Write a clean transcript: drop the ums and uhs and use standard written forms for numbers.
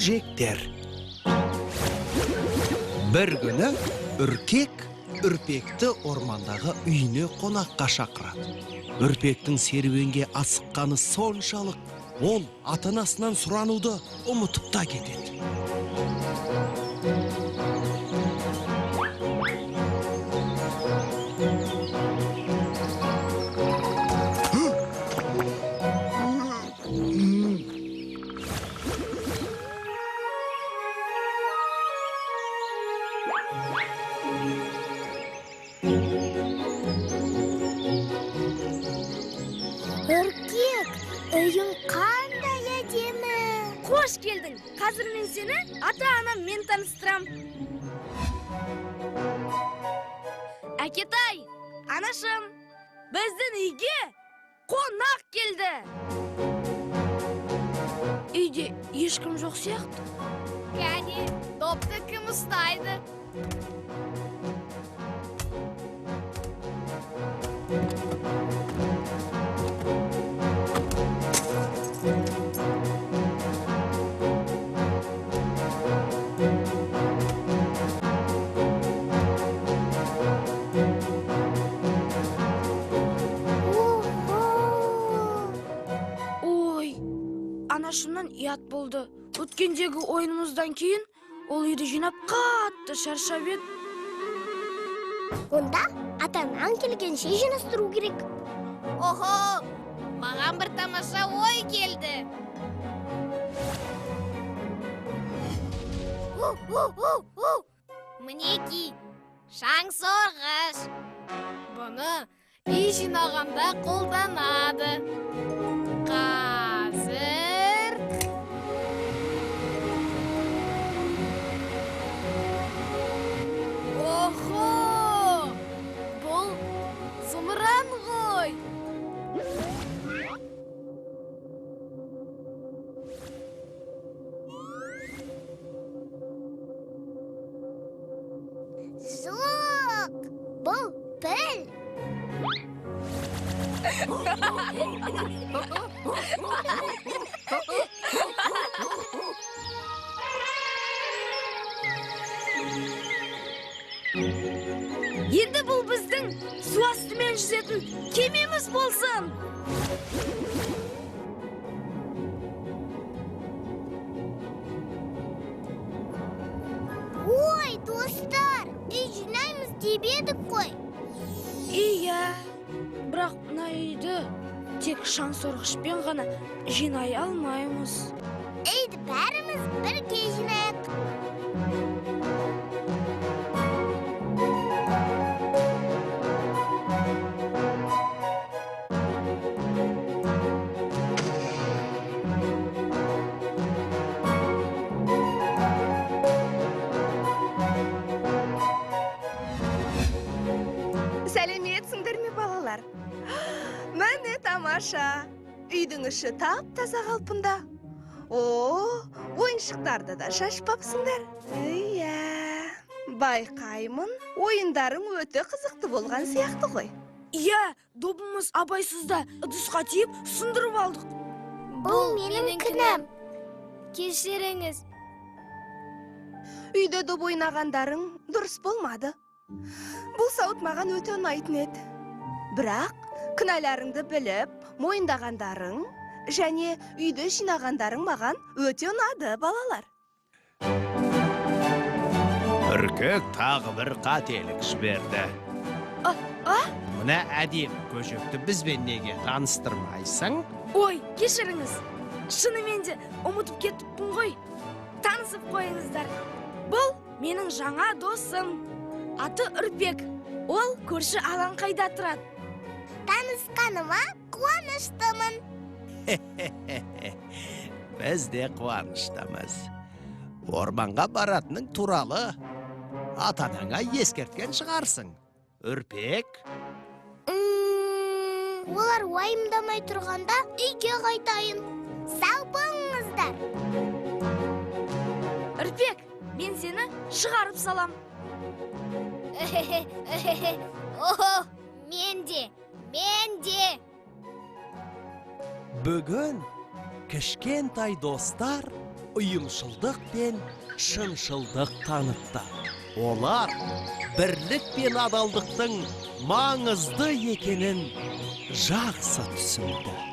жектер. Бір күні үркек үрпекті ормандағы үйіне қонаққа шақырады. Үрпектің серуенге асыққаны соншалық, ол ата-анасынан сұрануды ұмытып та кетеді. Үркек, үйің қандай әдемі. Қош келдің. Қазір мен сені ата-анаммен таныстырам. Әкетай, анашым, біздің үйге қонақ келді. Үйде ешкім жоқ сияқты. Яғни, допты кім ұстайды? Ой, анашымнан ұят болды. Өткендегі ойынымыздан кейін ол үйді жинап қатты шаршап еді. Онда атанаң келгенше жинастыру керек. Охо, маған бір тамаша ой келді. Мінеки, шаң сорғыш. Бұны үй жинағанда қолданады. Қазір... Охо! Бұл зымыран ғой. Жоқ, бұл піл. Енді бұл біздің су астымен жүзетін кемеміз болсын. Ой, достар, үй жинаймыз деп едік қой. Иә, бірақ мына үйді тек шаң сорғышпен ғана жинай алмаймыз. Үйді бәріміз бірге жинайық. Сәлеметсіңдер ме, балалар? Мәне тамаша. Үйдің іші тап-таза қалпында. Ойыншықтарды да шашпапсыңдар. Иә, байқаймын, ойындарың өте қызықты болған сияқты ғой. Иә, добымыз абайсызда ыдысқа тиіп сындырып алдық. Бұл менің күнәм. Кешіріңіз. Үйде доп ойнағандарың дұрыс болмады. Бұл сауыт маған өте ұнайтын еді. Бірақ күнәларыңды біліп, мойындағандарың және үйді жинағандарың маған өте ұнады, балалар. Үркек тағы бір қателік жіберді. Мына әдемі көжекті бізбен неге таныстырмайсың? Ой, кешіріңіз. Шынымен де ұмытып кетіппін ғой. Танысып қойыңыздар. Бұл менің жаңа досым. Аты Үрпек. Ол көрші алаңқайда тұрады. Танысқаныма қуаныштымын. Біз де қуаныштымыз. Орманға баратының туралы ата-анаңа ескерткен шығарсың. Үрпек? Олар уайымдамай тұрғанда үйге қайтайын. Сау болыңыздар. Үрпек, мен сені шығарып салам. Охо, мен де. Бүгін кішкентай достар ұйымшылдық пен шыншылдық танытты. Олар бірлік пен адалдықтың маңызды екенін жақсы түсінді.